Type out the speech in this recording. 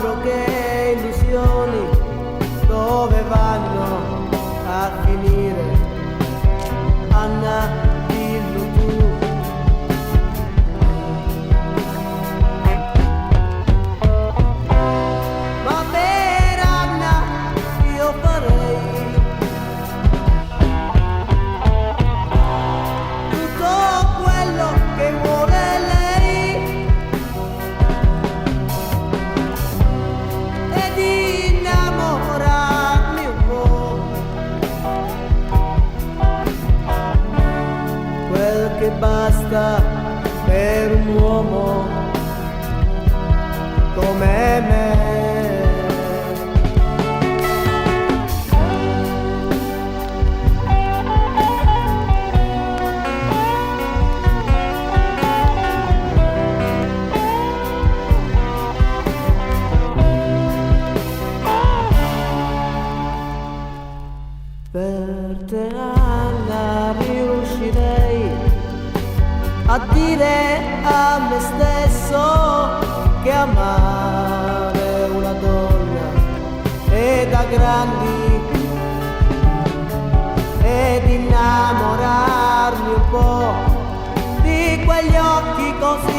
altro che illusioni, dove vanno a finire? Anna, dillo tu. Ma per Anna io farei tutto quello che vuole lei, ed innamorarmi un po', quel che basta per un uomo come me. Per te Anna riuscirei a dire a me stesso che amare una donna è da grandi, ed innamorarmi un po' di quegli occhi così